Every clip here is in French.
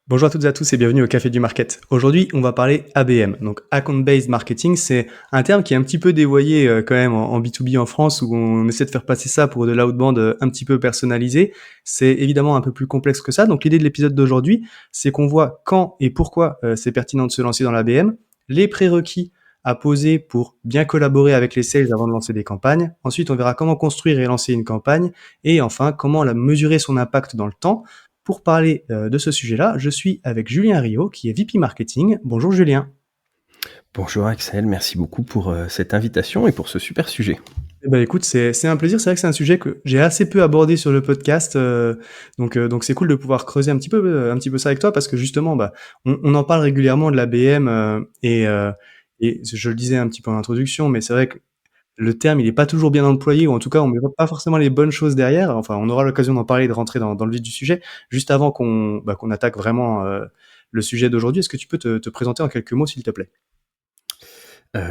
Bonjour à toutes et à tous et bienvenue au Café du Market. Aujourd'hui, on va parler ABM. Donc, Account Based Marketing, c'est un terme qui est un petit peu dévoyé quand même en B2B en France où on essaie de faire passer ça pour de l'outbound un petit peu personnalisé. C'est évidemment un peu plus complexe que ça. Donc, l'idée de l'épisode d'aujourd'hui, c'est qu'on voit quand et pourquoi c'est pertinent de se lancer dans l'ABM, les prérequis à poser pour bien collaborer avec les sales avant de lancer des campagnes. Ensuite, on verra comment construire et lancer une campagne. Et enfin, comment la mesurer son impact dans le temps. Pour parler de ce sujet-là, je suis avec Julien Rio, qui est VP Marketing. Bonjour Julien. Bonjour Axel, merci beaucoup pour cette invitation et pour ce super sujet. Eh ben, écoute, c'est un plaisir. C'est vrai que c'est un sujet que j'ai assez peu abordé sur le podcast, donc c'est cool de pouvoir creuser un petit peu ça avec toi parce que justement, bah, on en parle régulièrement de l'ABM et je le disais un petit peu en introduction, mais c'est vrai que le terme, il est pas toujours bien employé ou en tout cas, on met pas forcément les bonnes choses derrière. Enfin, on aura l'occasion d'en parler et de rentrer dans le vif du sujet. Juste avant qu'on attaque vraiment le sujet d'aujourd'hui, est-ce que tu peux te présenter en quelques mots, s'il te plaît?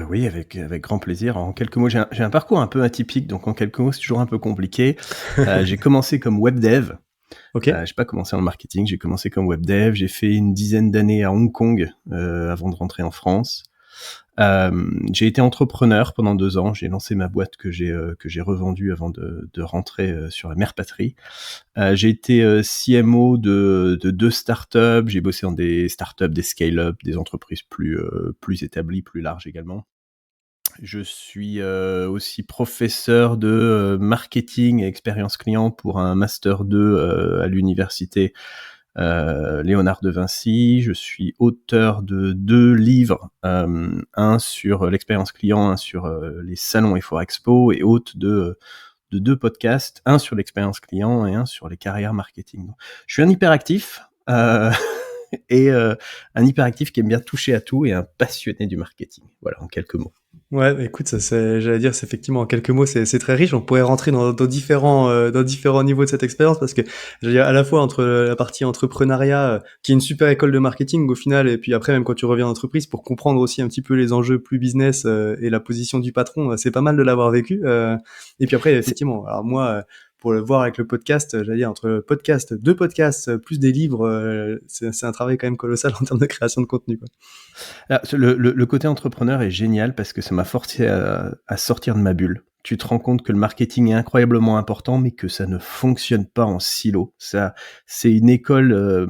Oui, avec grand plaisir. En quelques mots, j'ai un parcours un peu atypique, donc en quelques mots, c'est toujours un peu compliqué. J'ai commencé comme web dev. OK. J'ai pas commencé en marketing, j'ai commencé comme web dev. J'ai fait une dizaine d'années à Hong Kong avant de rentrer en France. J'ai été entrepreneur pendant 2 ans. J'ai lancé ma boîte que j'ai revendue avant de rentrer sur la mère patrie. J'ai été CMO de 2 startups. J'ai bossé dans des startups, des scale-up, des entreprises plus établies, plus larges également. Je suis aussi professeur de marketing et expérience client pour un master 2 à l'université Léonard de Vinci. Je suis auteur de 2 livres, un sur l'expérience client, un sur les salons et foires expo, et hôte de 2 podcasts, un sur l'expérience client et un sur les carrières marketing. Donc, je suis un hyperactif et un hyperactif qui aime bien toucher à tout et un passionné du marketing. Voilà, en quelques mots. Ouais, bah, écoute, j'allais dire, c'est effectivement, en quelques mots, c'est très riche. On pourrait rentrer dans différents niveaux de cette expérience parce que, je veux dire, à la fois entre la partie entrepreneuriat, qui est une super école de marketing au final, et puis après, même quand tu reviens en entreprise, pour comprendre aussi un petit peu les enjeux plus business et la position du patron, c'est pas mal de l'avoir vécu. Et puis après, C'est effectivement, alors moi, pour le voir avec le podcast, j'allais dire, entre podcast, 2 podcasts, plus des livres, c'est un travail quand même colossal en termes de création de contenu, quoi. Ah, le côté entrepreneur est génial parce que ça m'a forcé à sortir de ma bulle. Tu te rends compte que le marketing est incroyablement important, mais que ça ne fonctionne pas en silo. Ça, c'est une école.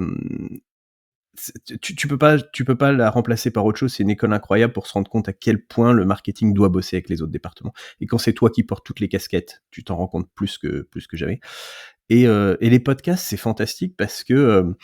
Tu peux pas la remplacer par autre chose. C'est une école incroyable pour se rendre compte à quel point le marketing doit bosser avec les autres départements. Et quand c'est toi qui portes toutes les casquettes, tu t'en rends compte plus que jamais. Et les podcasts, c'est fantastique parce que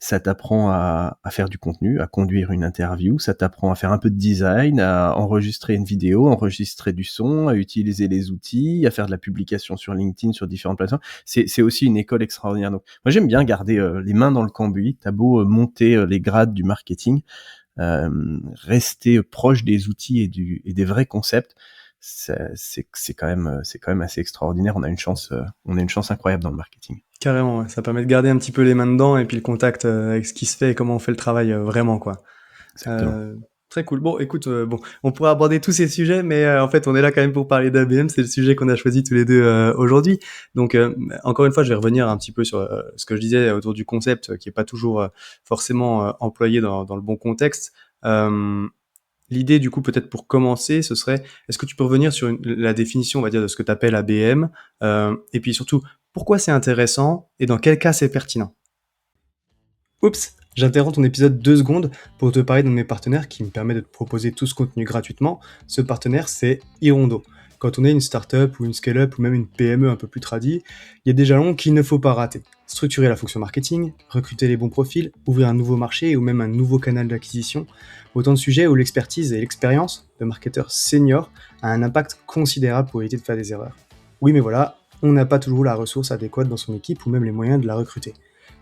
ça t'apprend à faire du contenu, à conduire une interview, ça t'apprend à faire un peu de design, à enregistrer une vidéo, enregistrer du son, à utiliser les outils, à faire de la publication sur LinkedIn, sur différentes plateformes. C'est aussi une école extraordinaire. Donc, moi, j'aime bien garder les mains dans le cambouis. T'as beau monter les grades du marketing, rester proche des outils et des vrais concepts. C'est quand même assez extraordinaire. On a une chance incroyable dans le marketing. Carrément, ouais. Ça permet de garder un petit peu les mains dedans et puis le contact avec ce qui se fait et comment on fait le travail vraiment, quoi. Exactement. Euh, Très cool. Bon, écoute, bon, on pourrait aborder tous ces sujets, mais en fait, on est là quand même pour parler d'ABM. C'est le sujet qu'on a choisi tous les deux aujourd'hui. Donc, encore une fois, je vais revenir un petit peu sur ce que je disais autour du concept, qui est pas toujours forcément employé dans le bon contexte. Euh, L'idée, du coup, peut-être pour commencer, ce serait, est-ce que tu peux revenir sur la définition, on va dire, de ce que tu appelles ABM, et puis surtout, pourquoi c'est intéressant et dans quel cas c'est pertinent? Oups, j'interromps ton épisode 2 secondes pour te parler d'un de mes partenaires qui me permet de te proposer tout ce contenu gratuitement. Ce partenaire, c'est Hirondo. Quand on est une startup ou une scale-up ou même une PME un peu plus tradie, il y a des jalons qu'il ne faut pas rater. Structurer la fonction marketing, recruter les bons profils, ouvrir un nouveau marché ou même un nouveau canal d'acquisition. Autant de sujets où l'expertise et l'expérience de marketeur senior a un impact considérable pour éviter de faire des erreurs. Oui, mais voilà, on n'a pas toujours la ressource adéquate dans son équipe ou même les moyens de la recruter.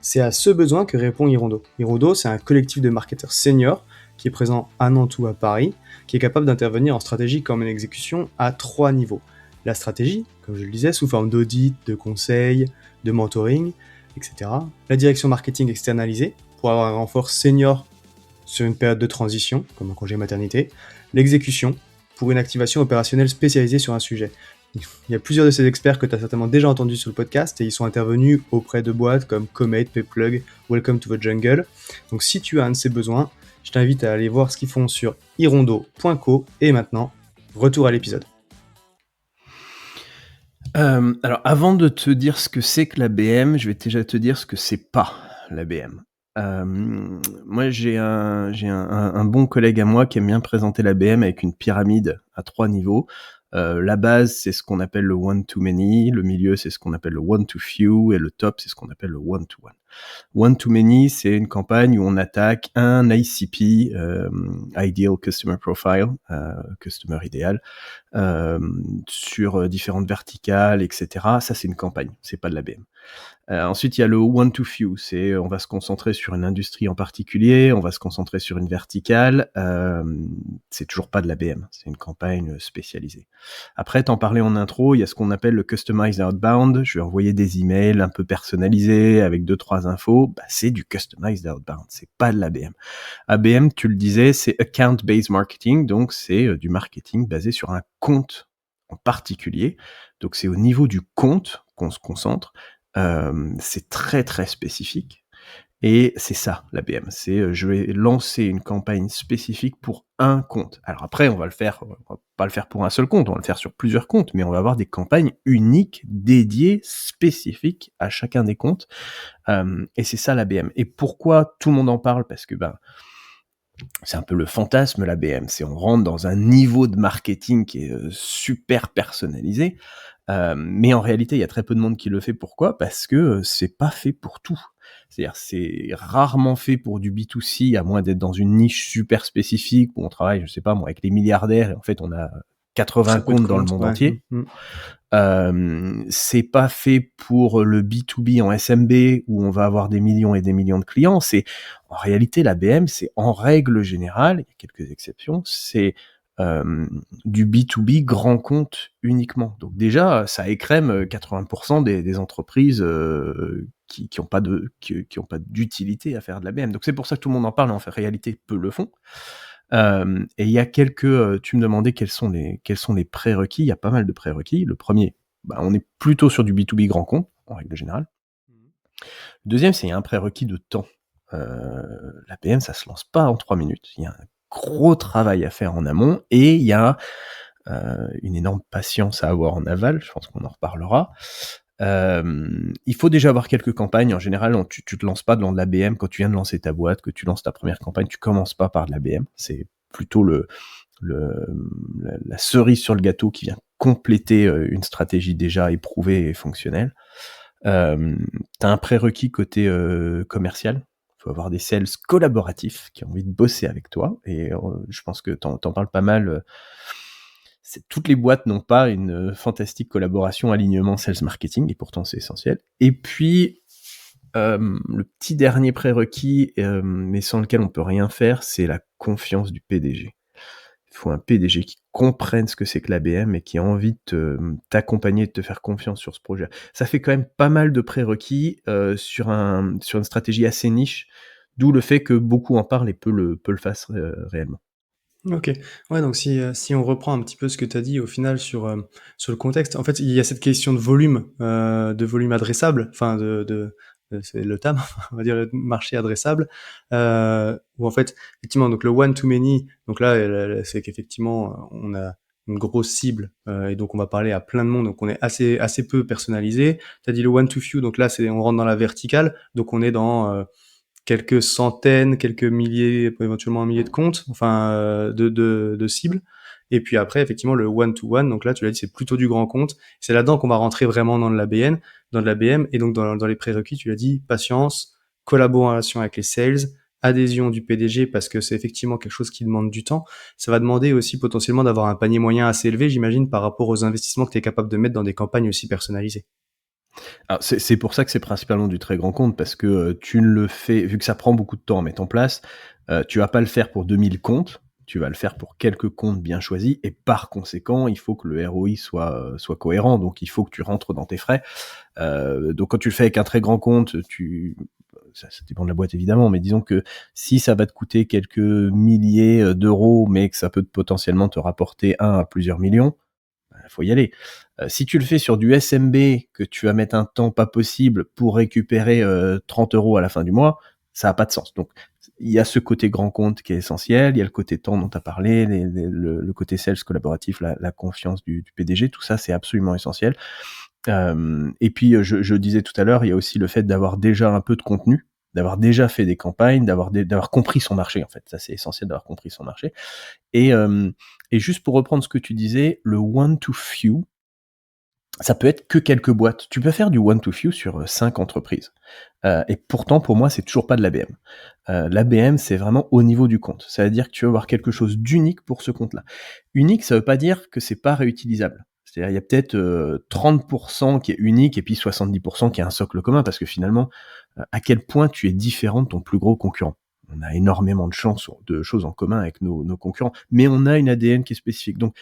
C'est à ce besoin que répond Hirondo. Hirondo, c'est un collectif de marketeurs seniors qui est présent à Nantes ou à Paris, qui est capable d'intervenir en stratégie comme en exécution à 3 niveaux. La stratégie, comme je le disais, sous forme d'audit, de conseil, de mentoring, etc. La direction marketing externalisée, pour avoir un renfort senior sur une période de transition, comme un congé maternité. L'exécution, pour une activation opérationnelle spécialisée sur un sujet. Il y a plusieurs de ces experts que tu as certainement déjà entendus sur le podcast et ils sont intervenus auprès de boîtes comme Comet, Payplug, Welcome to the Jungle. Donc si tu as un de ces besoins, je t'invite à aller voir ce qu'ils font sur irondo.co. Et maintenant, retour à l'épisode. Alors, avant de te dire ce que c'est que l'ABM, je vais déjà te dire ce que c'est pas l'ABM. Moi, j'ai un bon collègue à moi qui aime bien présenter l'ABM avec une pyramide à 3 niveaux. La base, c'est ce qu'on appelle le one-to-many, le milieu, c'est ce qu'on appelle le one-to-few, et le top, c'est ce qu'on appelle le one-to-one. One-to-many, c'est une campagne où on attaque un ICP, Ideal Customer Profile, Customer idéal, sur différentes verticales, etc. Ça, c'est une campagne, c'est pas de l'ABM. Ensuite, il y a le one to few, c'est on va se concentrer sur une industrie en particulier, on va se concentrer sur une verticale, c'est toujours pas de l'ABM, c'est une campagne spécialisée. Après, t'en parlais en intro, il y a ce qu'on appelle le customized outbound, je vais envoyer des emails un peu personnalisés avec 2-3 infos, bah, c'est du customized outbound, c'est pas de l'ABM. ABM, tu le disais, c'est account-based marketing, donc c'est du marketing basé sur un compte en particulier, donc c'est au niveau du compte qu'on se concentre. C'est très très spécifique et c'est ça l'ABM, c'est je vais lancer une campagne spécifique pour un compte. Alors après on va pas le faire pour un seul compte, on va le faire sur plusieurs comptes, mais on va avoir des campagnes uniques, dédiées, spécifiques à chacun des comptes, et c'est ça l'ABM. Et pourquoi tout le monde en parle? Parce que c'est un peu le fantasme l'ABM, c'est on rentre dans un niveau de marketing qui est super personnalisé. Mais en réalité, il y a très peu de monde qui le fait. Pourquoi? Parce que c'est pas fait pour tout. C'est-à-dire, c'est rarement fait pour du B2C, à moins d'être dans une niche super spécifique où on travaille, je sais pas moi, avec les milliardaires et en fait on a 80 Très peu de comptes dans le comptes, monde ouais. entier. C'est pas fait pour le B2B en SMB où on va avoir des millions et des millions de clients. C'est en réalité l'ABM, c'est en règle générale, il y a quelques exceptions, c'est du B2B grand compte uniquement. Donc déjà, ça écrème 80% des entreprises qui ont pas d'utilité à faire de l'ABM. Donc c'est pour ça que tout le monde en parle, en fait, réalité, peu le font. Et il y a tu me demandais quels sont les prérequis. Il y a pas mal de prérequis. Le premier, on est plutôt sur du B2B grand compte, en règle générale. Le deuxième, c'est il y a un prérequis de temps. L'ABM, ça se lance pas en 3 minutes. Il y a un gros travail à faire en amont et il y a une énorme patience à avoir en aval. Je pense qu'on en reparlera. Il faut déjà avoir quelques campagnes. En général, tu te lances pas dans de l'ABM quand tu viens de lancer ta boîte, que tu lances ta première campagne, tu commences pas par de l'ABM. C'est plutôt la cerise sur le gâteau qui vient compléter une stratégie déjà éprouvée et fonctionnelle. T'as un prérequis côté commercial. Il faut avoir des sales collaboratifs qui ont envie de bosser avec toi. Et je pense que t'en parles pas mal. Toutes les boîtes n'ont pas une fantastique collaboration alignement sales marketing, et pourtant c'est essentiel. Et puis, le petit dernier prérequis, mais sans lequel on peut rien faire, c'est la confiance du PDG. Il faut un PDG qui comprenne ce que c'est que l'ABM et qui a envie de t'accompagner, de te faire confiance sur ce projet. Ça fait quand même pas mal de prérequis sur une stratégie assez niche, d'où le fait que beaucoup en parlent et peu le fassent réellement. Ok. Ouais, donc si on reprend un petit peu ce que tu as dit au final sur le contexte, en fait, il y a cette question de volume adressable, enfin c'est le TAM, on va dire le marché adressable, où en fait, effectivement, donc le one to many, donc là, c'est qu'effectivement, on a une grosse cible, et donc on va parler à plein de monde, donc on est assez peu personnalisé. Tu as dit le one to few, donc là, on rentre dans la verticale, donc on est dans quelques centaines, quelques milliers, éventuellement un millier de comptes, enfin de cibles. Et puis après, effectivement, le one-to-one, donc là, tu l'as dit, c'est plutôt du grand compte. C'est là-dedans qu'on va rentrer vraiment dans de l'ABN, dans de l'ABM, et donc dans les prérequis, tu l'as dit, patience, collaboration avec les sales, adhésion du PDG, parce que c'est effectivement quelque chose qui demande du temps. Ça va demander aussi potentiellement d'avoir un panier moyen assez élevé, j'imagine, par rapport aux investissements que tu es capable de mettre dans des campagnes aussi personnalisées. Alors c'est pour ça que c'est principalement du très grand compte, parce que tu ne le fais, vu que ça prend beaucoup de temps à mettre en place, tu vas pas le faire pour 2000 comptes, tu vas le faire pour quelques comptes bien choisis, et par conséquent, il faut que le ROI soit cohérent, donc il faut que tu rentres dans tes frais. Donc quand tu le fais avec un très grand compte, ça dépend de la boîte évidemment, mais disons que si ça va te coûter quelques milliers d'euros, mais que ça peut potentiellement te rapporter 1 à plusieurs millions, faut y aller. Si tu le fais sur du SMB, que tu vas mettre un temps pas possible pour récupérer 30 € à la fin du mois, ça n'a pas de sens. Donc, il y a ce côté grand compte qui est essentiel, il y a le côté temps dont tu as parlé, le côté sales collaboratif, la confiance du PDG, tout ça, c'est absolument essentiel. Et puis, je disais tout à l'heure, il y a aussi le fait d'avoir déjà un peu de contenu, d'avoir déjà fait des campagnes, d'avoir compris son marché, en fait. Ça, c'est essentiel d'avoir compris son marché. Et juste pour reprendre ce que tu disais, le one to few, ça peut être que quelques boîtes. Tu peux faire du one to few sur 5 entreprises. Et pourtant, pour moi, c'est toujours pas de l'ABM. L'ABM, c'est vraiment au niveau du compte. Ça veut dire que tu vas avoir quelque chose d'unique pour ce compte-là. Unique, ça veut pas dire que c'est pas réutilisable. C'est-à-dire, il y a peut-être 30% qui est unique et puis 70% qui est un socle commun, parce que finalement, à quel point tu es différent de ton plus gros concurrent. On a énormément de choses en commun avec nos concurrents, mais on a une ADN qui est spécifique. Donc,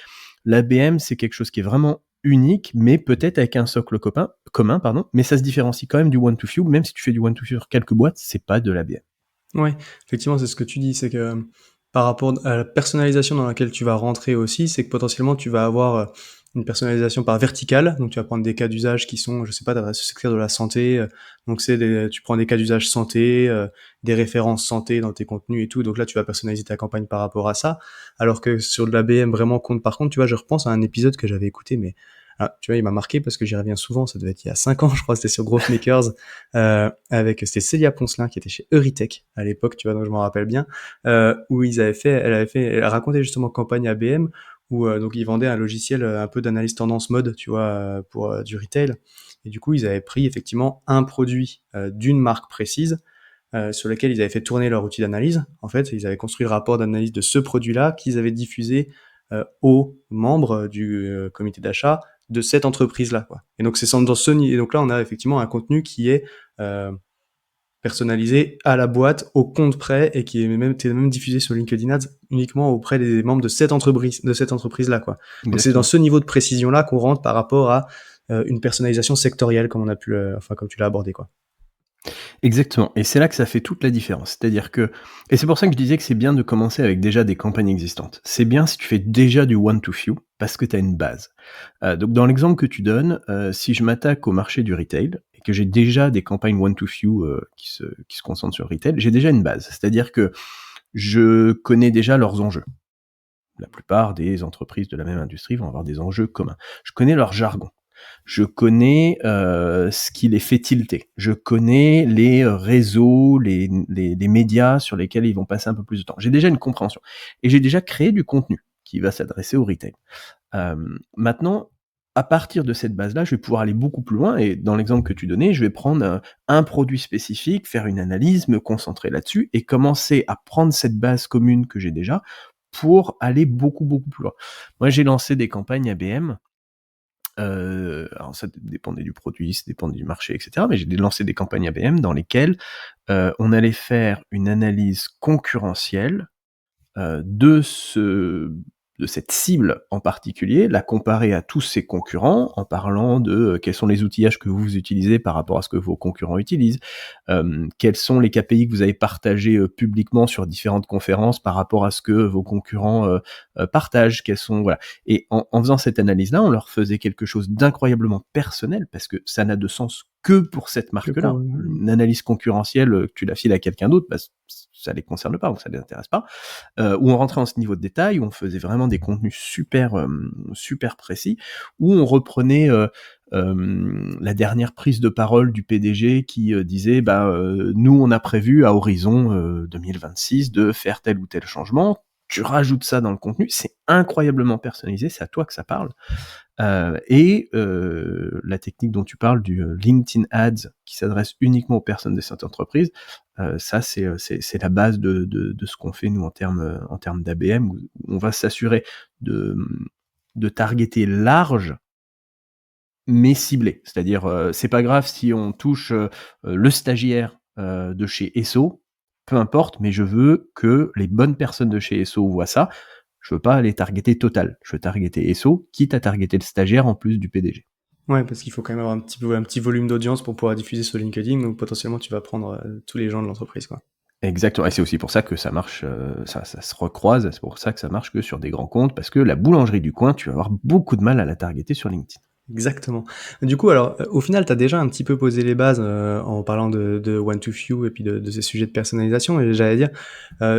l'ABM, c'est quelque chose qui est vraiment unique, mais peut-être avec un socle commun, mais ça se différencie quand même du one to few. Même si tu fais du one to few sur quelques boîtes, c'est pas de l'ABM. Ouais, effectivement, c'est ce que tu dis, c'est que par rapport à la personnalisation dans laquelle tu vas rentrer aussi, c'est que potentiellement tu vas avoir une personnalisation par verticale, donc tu vas prendre des cas d'usage qui sont, je sais pas, dans le secteur de la santé, donc tu prends des cas d'usage santé, des références santé dans tes contenus et tout, donc là tu vas personnaliser ta campagne par rapport à ça, alors que sur de l'ABM vraiment compte par contre, tu vois, je repense à un épisode que j'avais écouté, mais tu vois, il m'a marqué parce que j'y reviens souvent, ça devait être il y a 5 ans, je crois, c'était sur Growth Makers, c'était Célia Poncelin qui était chez Euritech à l'époque, tu vois, donc je m'en rappelle bien, où elle racontait justement campagne ABM, où donc ils vendaient un logiciel un peu d'analyse tendance mode, tu vois, pour du retail. Et du coup, ils avaient pris effectivement un produit d'une marque précise sur lequel ils avaient fait tourner leur outil d'analyse. En fait, ils avaient construit le rapport d'analyse de ce produit-là qu'ils avaient diffusé aux membres du comité d'achat de cette entreprise-là, quoi. Et donc c'est dans ce et donc là, on a effectivement un contenu qui est personnalisé à la boîte, au compte près, et qui est même diffusé sur LinkedIn Ads uniquement auprès des membres de cette entreprise-là, quoi. Donc c'est dans Exactement. ce niveau de précision-là qu'on rentre par rapport à une personnalisation sectorielle, comme comme tu l'as abordé, quoi. Exactement. Et c'est là que ça fait toute la différence. C'est-à-dire que, et c'est pour ça que je disais que c'est bien de commencer avec déjà des campagnes existantes. C'est bien si tu fais déjà du one to few, parce que tu as une base. Donc dans l'exemple que tu donnes, si je m'attaque au marché du retail, et que j'ai déjà des campagnes one to few qui se concentrent sur le retail, j'ai déjà une base. C'est-à-dire que je connais déjà leurs enjeux. La plupart des entreprises de la même industrie vont avoir des enjeux communs. Je connais leur jargon. Je connais ce qui les fait tilter. Je connais les réseaux, les médias sur lesquels ils vont passer un peu plus de temps. J'ai déjà une compréhension. Et j'ai déjà créé du contenu qui va s'adresser au retail. Maintenant, à partir de cette base-là, je vais pouvoir aller beaucoup plus loin. Et dans l'exemple que tu donnais, je vais prendre un produit spécifique, faire une analyse, me concentrer là-dessus et commencer à prendre cette base commune que j'ai déjà pour aller beaucoup, beaucoup plus loin. Moi, j'ai lancé des campagnes ABM. Alors ça dépendait du produit, ça dépendait du marché, etc. Mais j'ai lancé des campagnes ABM dans lesquelles on allait faire une analyse concurrentielle de cette cible en particulier, la comparer à tous ses concurrents en parlant de quels sont les outillages que vous utilisez par rapport à ce que vos concurrents utilisent, quels sont les KPI que vous avez partagés publiquement sur différentes conférences par rapport à ce que vos concurrents partagent, quels sont, voilà. Et en faisant cette analyse-là, on leur faisait quelque chose d'incroyablement personnel, parce que ça n'a de sens que pour cette marque-là. Une analyse concurrentielle, tu la files à quelqu'un d'autre, bah, ça les concerne pas, donc ça les intéresse pas. Où on rentrait en ce niveau de détail, où on faisait vraiment des contenus super précis, où on reprenait la dernière prise de parole du PDG qui disait nous on a prévu à horizon 2026 de faire tel ou tel changement. Tu rajoutes ça dans le contenu, c'est incroyablement personnalisé, c'est à toi que ça parle. La technique dont tu parles du LinkedIn Ads qui s'adresse uniquement aux personnes de cette entreprise, ça c'est la base de ce qu'on fait nous en termes d'ABM, où on va s'assurer de targeter large mais ciblé. C'est-à-dire c'est pas grave si on touche le stagiaire de chez Esso, peu importe, mais je veux que les bonnes personnes de chez Esso voient ça. Je veux pas aller targeter Total. Je veux targeter Esso, quitte à targeter le stagiaire en plus du PDG. Ouais, parce qu'il faut quand même avoir un petit volume d'audience pour pouvoir diffuser sur LinkedIn, donc potentiellement tu vas prendre tous les gens de l'entreprise, quoi. Exactement, et c'est aussi pour ça que ça marche, ça se recroise, c'est pour ça que ça marche que sur des grands comptes, parce que la boulangerie du coin, tu vas avoir beaucoup de mal à la targeter sur LinkedIn. Exactement. Du coup, alors, au final, tu as déjà un petit peu posé les bases, en parlant de One to Few et puis de ces sujets de personnalisation et j'allais dire,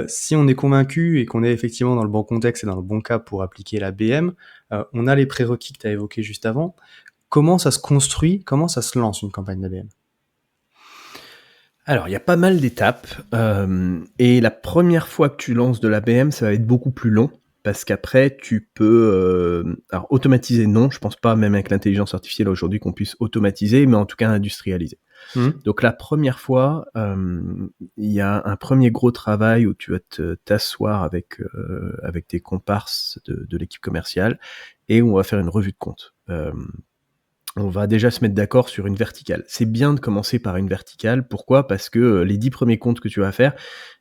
si on est convaincu et qu'on est effectivement dans le bon contexte et dans le bon cas pour appliquer la BM, on a les prérequis que tu as évoqués juste avant. Comment ça se construit? Comment ça se lance une campagne d'ABM? Alors, il y a pas mal d'étapes, et la première fois que tu lances de l'ABM, ça va être beaucoup plus long parce qu'après tu peux, alors automatiser non, je pense pas même avec l'intelligence artificielle aujourd'hui qu'on puisse automatiser, mais en tout cas industrialiser. Mmh. Donc la première fois, il y a un premier gros travail où tu vas t'asseoir avec tes comparses de l'équipe commerciale et on va faire une revue de compte. On va déjà se mettre d'accord sur une verticale. C'est bien de commencer par une verticale. Pourquoi? Parce que les 10 premiers comptes que tu vas faire,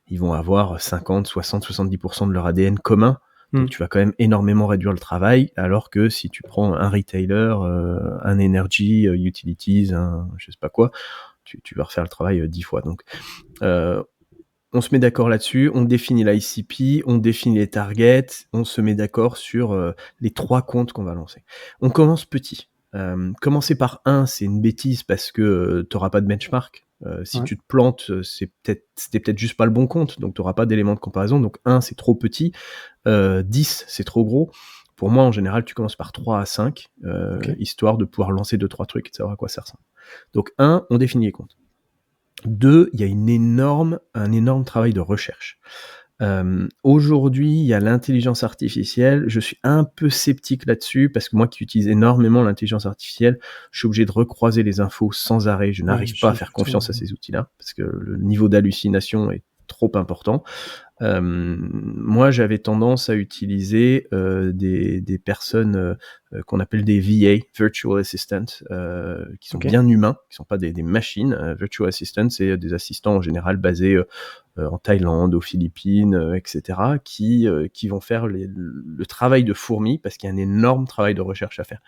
ils vont avoir 50, 60, 70% de leur ADN commun. Donc Mmh. tu vas quand même énormément réduire le travail, alors que si tu prends un retailer, un energy, utilities, un je sais pas quoi, tu vas refaire le travail 10 fois. Donc euh, on se met d'accord là-dessus, on définit l'ICP, on définit les targets, on se met d'accord sur les 3 comptes qu'on va lancer. On commence petit. Commencer par 1, c'est une bêtise parce que tu n'auras pas de benchmark. Si Ouais. tu te plantes, c'était peut-être juste pas le bon compte, donc tu n'auras pas d'éléments de comparaison. Donc 1, c'est trop petit. 10, c'est trop gros. Pour moi, en général, tu commences par 3 à 5, OK. histoire de pouvoir lancer 2-3 trucs et de savoir à quoi ça ressemble. Donc 1, on définit les comptes. 2, il y a un énorme travail de recherche. Aujourd'hui, il y a l'intelligence artificielle. Je suis un peu sceptique là-dessus parce que moi qui utilise énormément l'intelligence artificielle, je suis obligé de recroiser les infos sans arrêt. Je Ouais, n'arrive pas je à faire plutôt, confiance à ces outils-là parce que le niveau d'hallucination est trop important. Moi, j'avais tendance à utiliser des personnes qu'on appelle des VA, Virtual Assistants, qui sont OK. bien humains, qui sont pas des machines. Virtual Assistants, c'est des assistants en général basés en Thaïlande, aux Philippines, etc., qui vont faire le travail de fourmi parce qu'il y a un énorme travail de recherche à faire.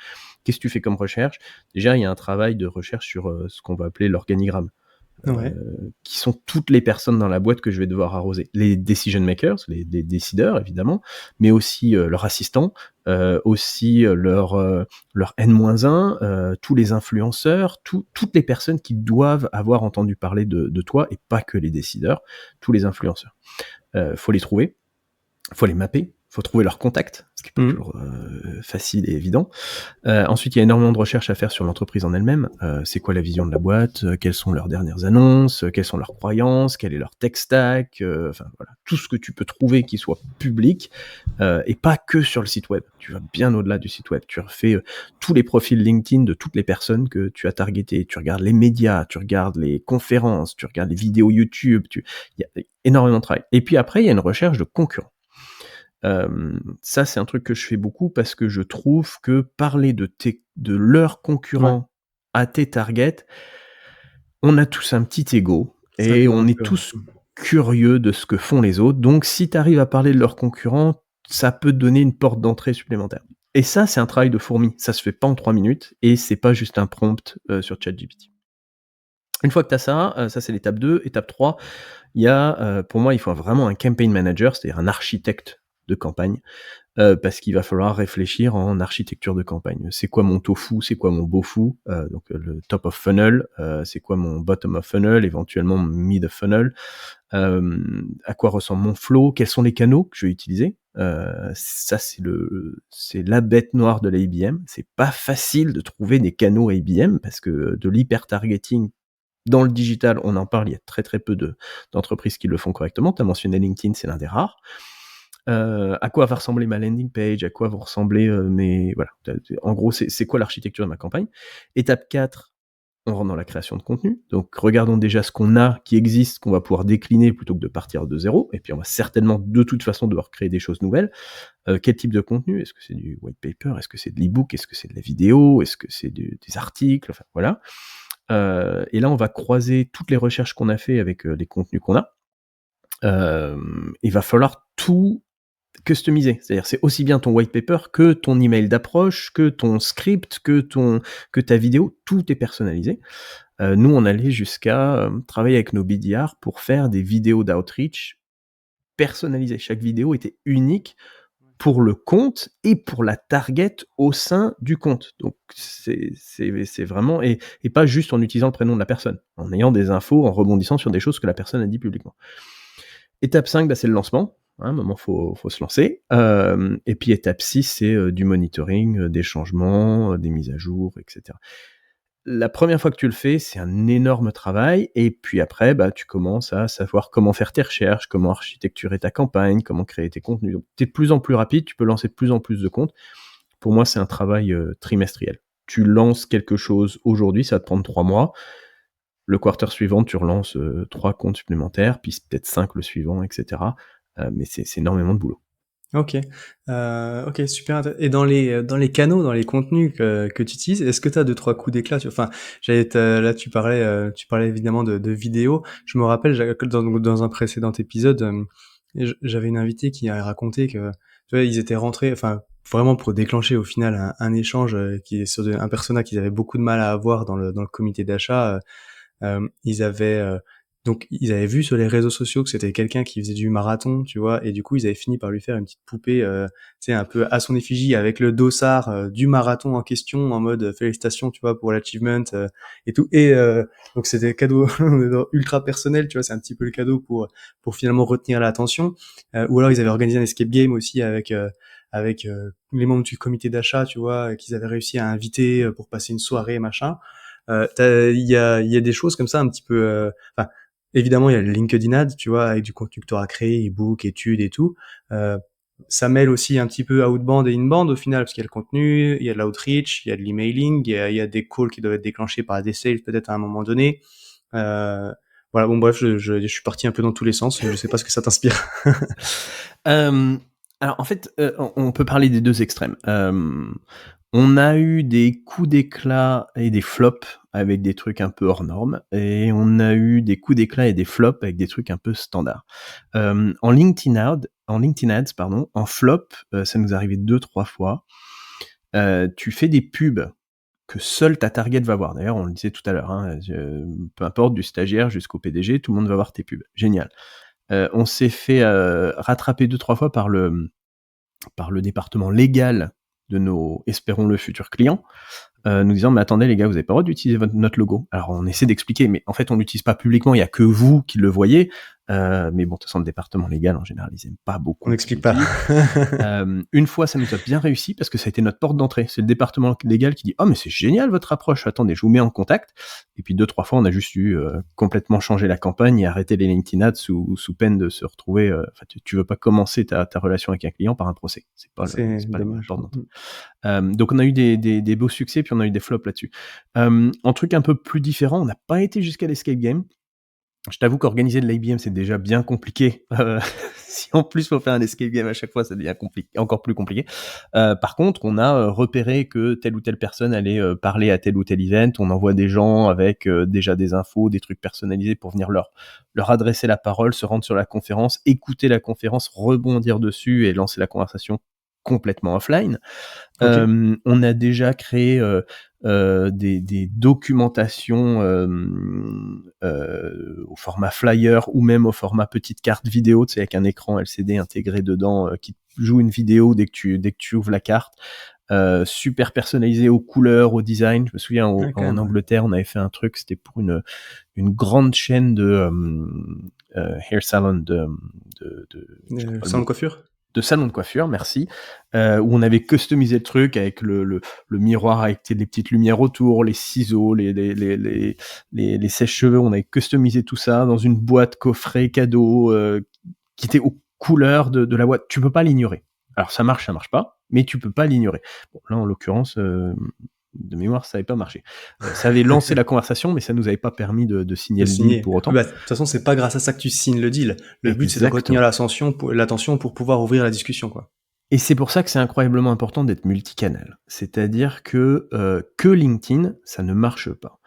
Qu'est-ce que tu fais comme recherche? Déjà, il y a un travail de recherche sur ce qu'on va appeler l'organigramme, Ouais. qui sont toutes les personnes dans la boîte que je vais devoir arroser. Les decision makers, les décideurs évidemment, mais aussi leurs assistants, aussi leur N-1, tous les influenceurs, toutes les personnes qui doivent avoir entendu parler de toi, et pas que les décideurs, tous les influenceurs. Faut les trouver, faut les mapper, faut trouver leurs contacts, ce qui n'est pas Mmh. toujours facile et évident. Ensuite, il y a énormément de recherches à faire sur l'entreprise en elle-même. C'est quoi la vision de la boîte? Quelles sont leurs dernières annonces? Quelles sont leurs croyances? Quel est leur tech stack? Enfin voilà, tout ce que tu peux trouver qui soit public, et pas que sur le site web. Tu vas bien au-delà du site web. Tu refais tous les profils LinkedIn de toutes les personnes que tu as targetées. Tu regardes les médias, tu regardes les conférences, tu regardes les vidéos YouTube. Il y a énormément de travail. Et puis après, il y a une recherche de concurrents. Ça, c'est un truc que je fais beaucoup parce que je trouve que parler de leurs Ouais. concurrents à tes targets, on a tous un petit ego Ça et joue un on est peu, ouais. tous curieux de ce que font les autres. Donc, si tu arrives à parler de leurs concurrents, ça peut te donner une porte d'entrée supplémentaire. Et ça, c'est un travail de fourmi. Ça se fait pas en 3 minutes et c'est pas juste un prompt sur ChatGPT. Une fois que tu as ça, ça c'est l'étape 2. Étape 3, il y a, pour moi, il faut vraiment un campaign manager, c'est-à-dire un architecte de campagne. Parce qu'il va falloir réfléchir en architecture de campagne. C'est quoi mon tofu? C'est quoi mon bofu? Donc le top of funnel, c'est quoi mon bottom of funnel, éventuellement mon mid of funnel? À quoi ressemble mon flow? Quels sont les canaux que je vais utiliser? Ça c'est la bête noire de l'ABM. C'est pas facile de trouver des canaux ABM parce que de l'hyper-targeting dans le digital, on en parle, il y a très, très peu d'entreprises qui le font correctement. Tu as mentionné LinkedIn, c'est l'un des rares. À quoi va ressembler ma landing page? À quoi vont ressembler mes... Voilà. En gros, c'est quoi l'architecture de ma campagne? Étape 4, on rentre dans la création de contenu. Donc, regardons déjà ce qu'on a, qui existe, qu'on va pouvoir décliner plutôt que de partir de zéro. Et puis, on va certainement, de toute façon, devoir créer des choses nouvelles. Quel type de contenu? Est-ce que c'est du white paper? Est-ce que c'est de l'e-book? Est-ce que c'est de la vidéo? Est-ce que c'est des articles? Enfin, voilà. Et là, on va croiser toutes les recherches qu'on a fait avec les contenus qu'on a. Il va falloir tout customiser. C'est-à-dire, c'est aussi bien ton white paper que ton email d'approche, que ton script, que ta vidéo. Tout est personnalisé. Nous, on allait jusqu'à travailler avec nos BDR pour faire des vidéos d'outreach personnalisées. Chaque vidéo était unique pour le compte et pour la target au sein du compte. Donc c'est vraiment et pas juste en utilisant le prénom de la personne, en ayant des infos, en rebondissant sur des choses que la personne a dit publiquement. Étape 5, c'est le lancement. À un moment, faut se lancer. Et puis étape 6, c'est du monitoring, des changements, des mises à jour, etc. La première fois que tu le fais, c'est un énorme travail. Et puis après, tu commences à savoir comment faire tes recherches, comment architecturer ta campagne, comment créer tes contenus. Donc, tu es de plus en plus rapide, tu peux lancer de plus en plus de comptes. Pour moi, c'est un travail trimestriel. Tu lances quelque chose aujourd'hui, ça va te prendre 3 mois. Le quarter suivant, tu relances 3 comptes supplémentaires, puis peut-être 5 le suivant, etc. Mais c'est énormément de boulot. Ok, ok, super. Et dans les canaux, dans les contenus que tu utilises, est-ce que tu as deux trois coups d'éclat? Enfin, là tu parlais évidemment de vidéos. Je me rappelle dans un précédent épisode, j'avais une invitée qui a raconté que tu vois, ils étaient rentrés, enfin vraiment pour déclencher au final un échange qui est sur un persona qu'ils avaient beaucoup de mal à avoir dans le comité d'achat. Ils avaient donc ils avaient vu sur les réseaux sociaux que c'était quelqu'un qui faisait du marathon, tu vois, et du coup ils avaient fini par lui faire une petite poupée, tu sais, un peu à son effigie avec le dossard du marathon en question, en mode félicitations, tu vois, pour l'achievement et tout. Et donc c'était cadeau ultra personnel, tu vois, c'est un petit peu le cadeau pour finalement retenir l'attention. Ou alors ils avaient organisé un escape game aussi avec les membres du comité d'achat, tu vois, qu'ils avaient réussi à inviter pour passer une soirée, machin. Il y a des choses comme ça un petit peu. Enfin, évidemment, il y a le LinkedIn Ad, tu vois, avec du contenu que tu auras créé, e-book, études et tout. Euh, Ça mêle aussi un petit peu outbound et inbound au final, parce qu'il y a le contenu, il y a de l'outreach, il y a de l'emailing, il y a des calls qui doivent être déclenchés par des sales peut-être à un moment donné. Euh, voilà, bon bref, je suis parti un peu dans tous les sens. Je sais pas ce que ça t'inspire. Alors en fait, on peut parler des deux extrêmes. On a eu des coups d'éclat et des flops avec des trucs un peu hors normes, et on a eu des coups d'éclat et des flops avec des trucs un peu standards. En LinkedIn Ads, pardon, en flop, ça nous est arrivé 2-3 fois. Tu fais des pubs que seule ta target va voir. D'ailleurs, on le disait tout à l'heure, hein, peu importe, du stagiaire jusqu'au PDG, tout le monde va voir tes pubs. Génial. On s'est fait rattraper 2-3 fois par le département légal de nos, espérons-le, futurs clients, nous disant, mais attendez les gars, vous n'avez pas le droit d'utiliser notre logo. Alors on essaie d'expliquer, mais en fait on l'utilise pas publiquement, il y a que vous qui le voyez. Mais bon, de toute façon, le département légal, en général, ils aiment pas beaucoup. On n'explique pas. Une fois, ça nous a bien réussi parce que ça a été notre porte d'entrée. C'est le département légal qui dit, oh mais c'est génial votre approche, attendez, je vous mets en contact. Et puis 2-3 fois, on a juste dû complètement changer la campagne et arrêter les LinkedIn Ads sous peine de se retrouver. Tu veux pas commencer ta relation avec un client par un procès. C'est pas dommage. la porte d'entrée. Donc on a eu des beaux succès, puis on a eu des flops là-dessus. Un truc un peu plus différent, on n'a pas été jusqu'à l'escape game. Je t'avoue qu'organiser de l'IBM, c'est déjà bien compliqué. Si en plus faut faire un escape game à chaque fois, ça devient encore plus compliqué. Par contre, on a repéré que telle ou telle personne allait parler à tel ou tel event. On envoie des gens avec déjà des infos, des trucs personnalisés pour venir leur adresser la parole, se rendre sur la conférence, écouter la conférence, rebondir dessus et lancer la conversation complètement offline. Okay. On a déjà créé des documentations au format flyer ou même au format petite carte vidéo, tu sais, avec un écran LCD intégré dedans qui joue une vidéo dès que tu ouvres la carte. Super personnalisé aux couleurs, au design. Je me souviens en Angleterre, on avait fait un truc, c'était pour une grande chaîne de hair salon salon de coiffure. De salon de coiffure, merci, où on avait customisé le truc avec le miroir avec les petites lumières autour, les ciseaux, les sèche-cheveux. On avait customisé tout ça dans une boîte coffret cadeau qui était aux couleurs de la boîte. Tu peux pas l'ignorer. Alors ça marche pas, mais tu peux pas l'ignorer. Bon, là en l'occurrence, de mémoire, ça n'avait pas marché. Ça avait lancé la conversation, mais ça nous avait pas permis de signer le deal pour autant. De toute façon, c'est pas grâce à ça que tu signes le deal. Le but, c'est de retenir l'attention pour pouvoir ouvrir la discussion, quoi. Et c'est pour ça que c'est incroyablement important d'être multicanal. C'est-à-dire que LinkedIn, ça ne marche pas.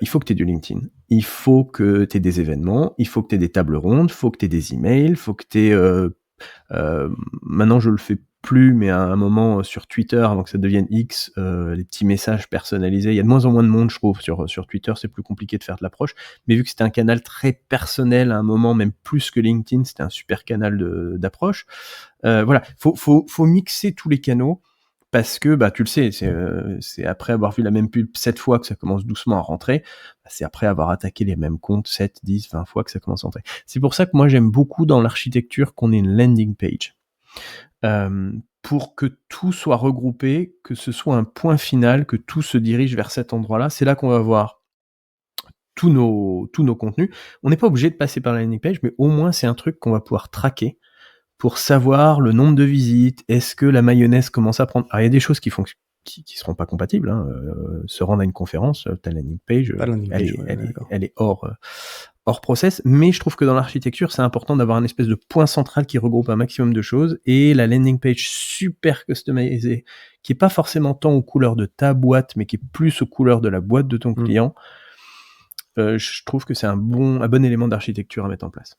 Il faut que tu aies du LinkedIn. Il faut que tu aies des événements. Il faut que tu aies des tables rondes. Il faut que tu aies des emails. Il faut que tu aies... maintenant, je le fais plus, mais à un moment sur Twitter, avant que ça devienne X, les petits messages personnalisés. Il y a de moins en moins de monde, je trouve, sur Twitter, c'est plus compliqué de faire de l'approche. Mais vu que c'était un canal très personnel à un moment, même plus que LinkedIn, c'était un super canal d'approche. Voilà, faut mixer tous les canaux. Parce que tu le sais, c'est après avoir vu la même pub 7 fois que ça commence doucement à rentrer. C'est après avoir attaqué les mêmes comptes 7, 10, 20 fois que ça commence à rentrer. C'est pour ça que moi j'aime beaucoup dans l'architecture qu'on ait une landing page. Pour que tout soit regroupé, que ce soit un point final, que tout se dirige vers cet endroit-là. C'est là qu'on va voir tous nos contenus. On n'est pas obligé de passer par la landing page, mais au moins c'est un truc qu'on va pouvoir traquer pour savoir le nombre de visites. Est-ce que la mayonnaise commence à prendre? Alors il y a des choses qui seront pas compatibles. Se rendre à une conférence, ta landing page, Pas de landing page, d'accord. elle est hors process. Mais je trouve que dans l'architecture, c'est important d'avoir un espèce de point central qui regroupe un maximum de choses. Et la landing page super customisée, qui est pas forcément tant aux couleurs de ta boîte, mais qui est plus aux couleurs de la boîte de ton client, je trouve que c'est un bon élément d'architecture à mettre en place.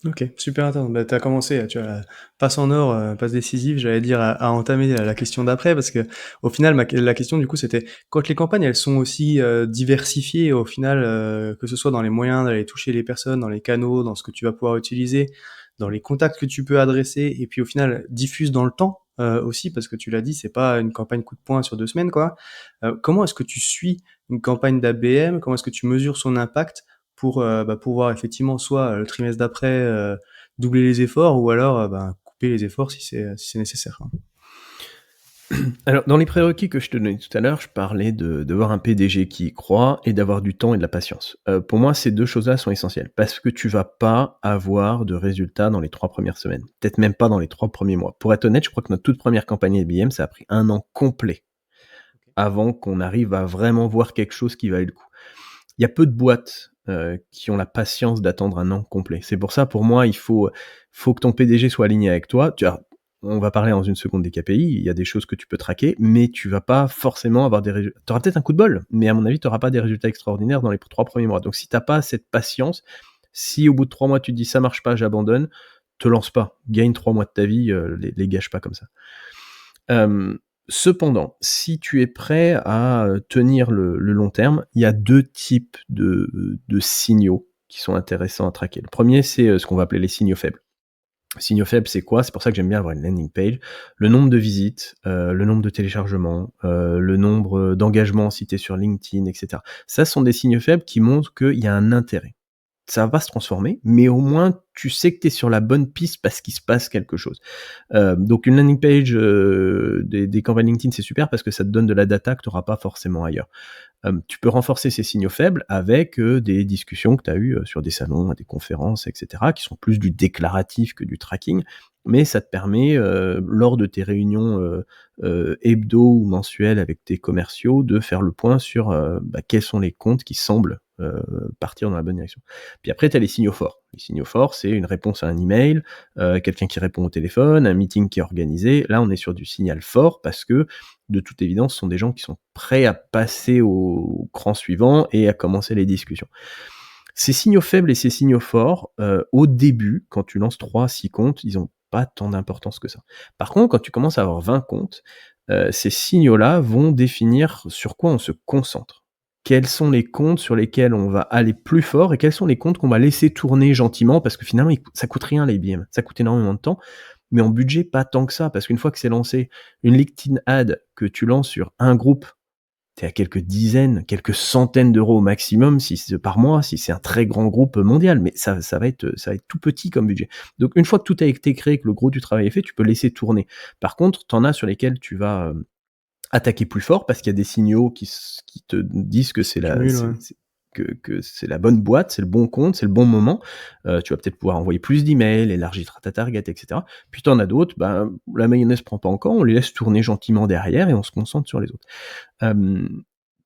Ok, super intéressant. Tu as commencé, tu as la passe en or, passe décisive, j'allais dire, à entamer la question d'après, parce que au final, la question du coup, c'était quand les campagnes, elles sont aussi diversifiées, au final, que ce soit dans les moyens d'aller toucher les personnes, dans les canaux, dans ce que tu vas pouvoir utiliser, dans les contacts que tu peux adresser, et puis au final, diffuse dans le temps aussi, parce que tu l'as dit, c'est pas une campagne coup de poing sur 2 semaines, quoi. Comment est-ce que tu suis une campagne d'ABM? Comment est-ce que tu mesures son impact pour pouvoir effectivement soit le trimestre d'après doubler les efforts ou alors couper les efforts si c'est nécessaire, hein. Alors, dans les prérequis que je te donnais tout à l'heure, je parlais d'avoir un PDG qui y croit et d'avoir du temps et de la patience. Pour moi, ces deux choses-là sont essentielles parce que tu vas pas avoir de résultats dans les 3 premières semaines, peut-être même pas dans les 3 premiers mois. Pour être honnête, je crois que notre toute première campagne IBM, ça a pris 1 an complet avant qu'on arrive à vraiment voir quelque chose qui valait le coup. Il y a peu de boîtes qui ont la patience d'attendre 1 an complet. C'est pour ça, pour moi, il faut que ton PDG soit aligné avec toi. On va parler dans une seconde des KPI, il y a des choses que tu peux traquer, mais tu vas pas forcément avoir des résultats. Tu auras peut-être un coup de bol, mais à mon avis, tu n'auras pas des résultats extraordinaires dans les 3 premiers mois. Donc si tu n'as pas cette patience, si au bout de 3 mois tu te dis ça marche pas, j'abandonne, te lance pas. Gagne 3 mois de ta vie, les gâche pas comme ça. Cependant, si tu es prêt à tenir le long terme, il y a 2 types de signaux qui sont intéressants à traquer. Le premier, c'est ce qu'on va appeler les signaux faibles. Signaux faibles, c'est quoi? C'est pour ça que j'aime bien avoir une landing page. Le nombre de visites, le nombre de téléchargements, le nombre d'engagements cités sur LinkedIn, etc. Ça, ce sont des signaux faibles qui montrent qu'il y a un intérêt. Ça va pas se transformer, mais au moins tu sais que tu es sur la bonne piste parce qu'il se passe quelque chose. Donc une landing page des campagnes LinkedIn, c'est super parce que ça te donne de la data que tu n'auras pas forcément ailleurs. Tu peux renforcer ces signaux faibles avec des discussions que tu as eues sur des salons, des conférences, etc., qui sont plus du déclaratif que du tracking, mais ça te permet, lors de tes réunions hebdo ou mensuelles avec tes commerciaux, de faire le point sur quels sont les comptes qui semblent partir dans la bonne direction. Puis après, tu as les signaux forts. Les signaux forts, c'est une réponse à un email, quelqu'un qui répond au téléphone, un meeting qui est organisé. Là, on est sur du signal fort parce que, de toute évidence, ce sont des gens qui sont prêts à passer au cran suivant et à commencer les discussions. Ces signaux faibles et ces signaux forts, au début, quand tu lances 3-6 comptes, ils n'ont pas tant d'importance que ça. Par contre, quand tu commences à avoir 20 comptes, ces signaux-là vont définir sur quoi on se concentre. Quels sont les comptes sur lesquels on va aller plus fort et quels sont les comptes qu'on va laisser tourner gentiment parce que finalement, ça coûte rien l'IBM. Ça coûte énormément de temps, mais en budget, pas tant que ça parce qu'une fois que c'est lancé, une LinkedIn ad que tu lances sur un groupe, tu es à quelques dizaines, quelques centaines d'euros au maximum si c'est par mois, si c'est un très grand groupe mondial, mais ça va être tout petit comme budget. Donc une fois que tout a été créé, que le gros du travail est fait, tu peux laisser tourner. Par contre, tu en as sur lesquels tu vas attaquer plus fort parce qu'il y a des signaux qui te disent que c'est Cumul, ouais. que c'est la bonne boîte, c'est le bon compte, c'est le bon moment. Tu vas peut-être pouvoir envoyer plus d'emails, élargir ta target, etc. Puis tu en as d'autres, la mayonnaise prend pas encore, on les laisse tourner gentiment derrière et on se concentre sur les autres.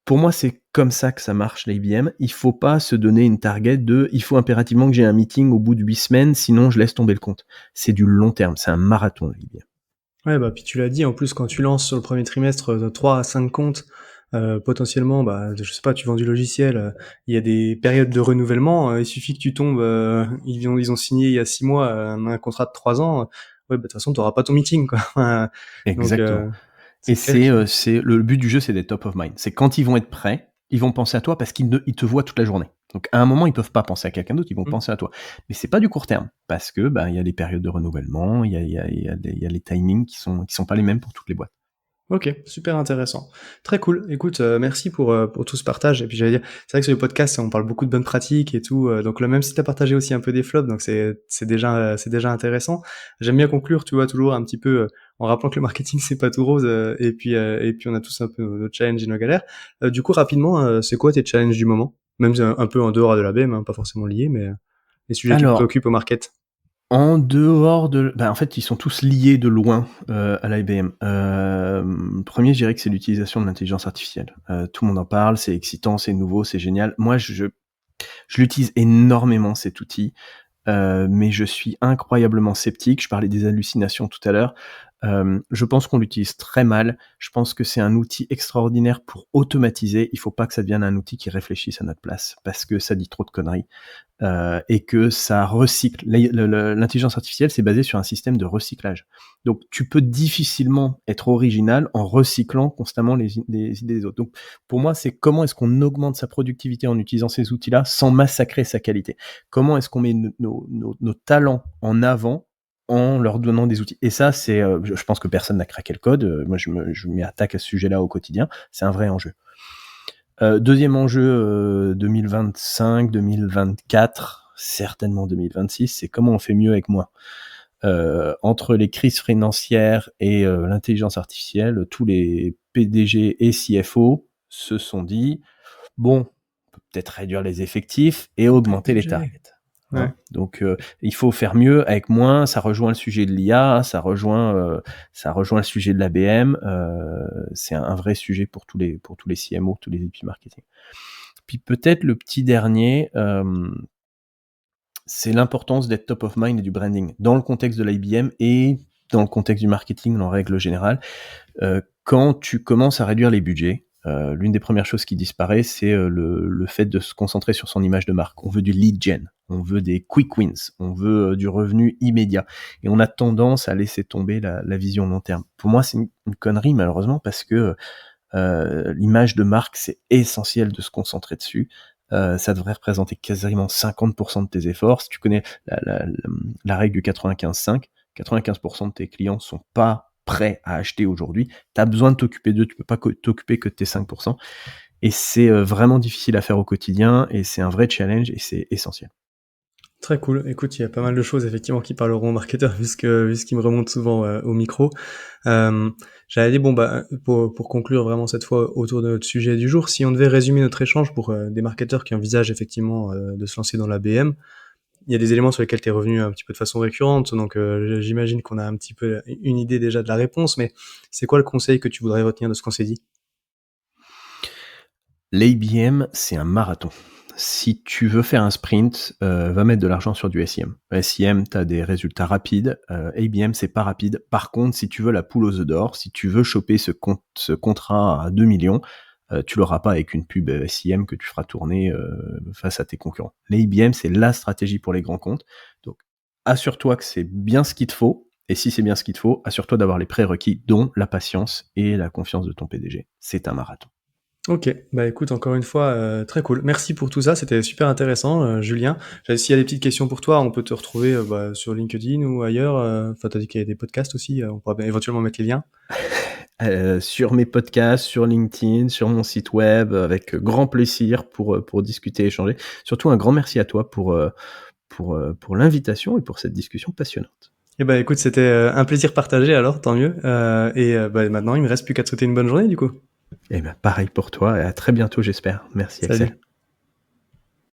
Pour moi, c'est comme ça que ça marche l'IBM. Il faut pas se donner une target il faut impérativement que j'ai un meeting au bout de 8 semaines, sinon je laisse tomber le compte. C'est du long terme, c'est un marathon l'IBM. Ouais, puis tu l'as dit, en plus, quand tu lances sur le premier trimestre de 3 à 5 comptes, potentiellement, je sais pas, tu vends du logiciel, il y a des périodes de renouvellement, il suffit que tu tombes, ils ont signé il y a 6 mois un contrat de 3 ans, ouais, bah, de toute façon, tu n'auras pas ton meeting, quoi. Donc, Exactement. Et c'est clair que c'est le but du jeu, c'est d'être top of mind. C'est quand ils vont être prêts, ils vont penser à toi parce ils te voient toute la journée. Donc à un moment, ils peuvent pas penser à quelqu'un d'autre, ils vont mmh. penser à toi. Mais c'est pas du court terme parce que il y a des périodes de renouvellement, il y a les timings qui sont pas les mêmes pour toutes les boîtes. OK, super intéressant. Très cool. Écoute, merci pour tout ce partage et puis j'allais dire, c'est vrai que sur le podcast, on parle beaucoup de bonnes pratiques et tout, donc là, même si tu as partagé aussi un peu des flops, donc c'est déjà intéressant. J'aime bien conclure, tu vois, toujours un petit peu, en rappelant que le marketing, c'est pas tout rose, et puis on a tous un peu nos challenges et nos galères. Du coup, rapidement, c'est quoi tes challenges du moment? Même un peu en dehors de l'ABM, hein, pas forcément liés, mais les sujets qui te Alors, préoccupent au market? en dehors de, en fait, ils sont tous liés de loin à l'IBM. Premier, je dirais que c'est l'utilisation de l'intelligence artificielle. Tout le monde en parle, c'est excitant, c'est nouveau, c'est génial. Moi, je l'utilise énormément cet outil. Mais je suis incroyablement sceptique. Je parlais des hallucinations tout à l'heure. Je pense qu'on l'utilise très mal. Je pense que c'est un outil extraordinaire pour automatiser. Il faut pas que ça devienne un outil qui réfléchisse à notre place, parce que ça dit trop de conneries. Et que ça recycle. L'intelligence artificielle, c'est basé sur un système de recyclage. Donc, tu peux difficilement être original en recyclant constamment les idées des autres. Donc, pour moi, c'est comment est-ce qu'on augmente sa productivité en utilisant ces outils-là sans massacrer sa qualité. Comment est-ce qu'on met nos talents en avant en leur donnant des outils. Et ça, je pense que personne n'a craqué le code. Moi, je m'y attaque à ce sujet-là au quotidien. C'est un vrai enjeu. Deuxième enjeu 2025, 2024, certainement 2026, c'est comment on fait mieux avec moins. Entre les crises financières et l'intelligence artificielle, tous les PDG et CFO se sont dit, bon, on peut peut-être réduire les effectifs et augmenter les PPG. targets. Ouais. Donc il faut faire mieux avec moins. Ça rejoint le sujet de l'IA, ça rejoint le sujet de l'ABM. C'est un vrai sujet pour tous les CMO, tous les VP marketing. Puis peut-être le petit dernier, c'est l'importance d'être top of mind et du branding dans le contexte de l'IBM et dans le contexte du marketing en règle générale. Quand tu commences à réduire les budgets, l'une des premières choses qui disparaît, c'est le fait de se concentrer sur son image de marque. On veut du lead gen, on veut des quick wins, on veut du revenu immédiat. Et on a tendance à laisser tomber la vision long terme. Pour moi, c'est une connerie, malheureusement, parce que l'image de marque, c'est essentiel de se concentrer dessus. Ça devrait représenter quasiment 50% de tes efforts. Si tu connais la règle du 95-5, 95% de tes clients sont pas prêts à acheter aujourd'hui. Tu as besoin de t'occuper d'eux, tu peux pas t'occuper que de tes 5%. Et c'est vraiment difficile à faire au quotidien, et c'est un vrai challenge, et c'est essentiel. Très cool. Écoute, il y a pas mal de choses effectivement qui parleront aux marketeurs vu ce qui me remonte souvent au micro. J'allais dire, bon, bah, pour conclure vraiment cette fois autour de notre sujet du jour, si on devait résumer notre échange pour des marketeurs qui envisagent effectivement de se lancer dans la BM, il y a des éléments sur lesquels tu es revenu un petit peu de façon récurrente, donc j'imagine qu'on a un petit peu une idée déjà de la réponse, mais c'est quoi le conseil que tu voudrais retenir de ce qu'on s'est dit? L'ABM, c'est un marathon. Si tu veux faire un sprint, va mettre de l'argent sur du SEM. SEM, tu as des résultats rapides. ABM, c'est pas rapide. Par contre, si tu veux la poule aux œufs d'or, si tu veux choper ce contrat à 2 millions, tu l'auras pas avec une pub SEM que tu feras tourner face à tes concurrents. L'ABM, c'est la stratégie pour les grands comptes. Donc, assure-toi que c'est bien ce qu'il te faut. Et si c'est bien ce qu'il te faut, assure-toi d'avoir les prérequis, dont la patience et la confiance de ton PDG. C'est un marathon. OK, bah, écoute, encore une fois, très cool. Merci pour tout ça, c'était super intéressant, Julien. S'il y a des petites questions pour toi, on peut te retrouver, bah, sur LinkedIn ou ailleurs, enfin, tu dit qu'il y a des podcasts aussi, on pourra éventuellement mettre les liens. Sur mes podcasts, sur LinkedIn, sur mon site web, avec grand plaisir pour discuter, échanger. Surtout un grand merci à toi pour l'invitation et pour cette discussion passionnante. Eh ben, écoute, c'était, un plaisir partagé alors, tant mieux, bah, maintenant il me reste plus qu'à te souhaiter une bonne journée du coup. Et ben pareil pour toi, et à très bientôt, j'espère. Merci Axel. Salut.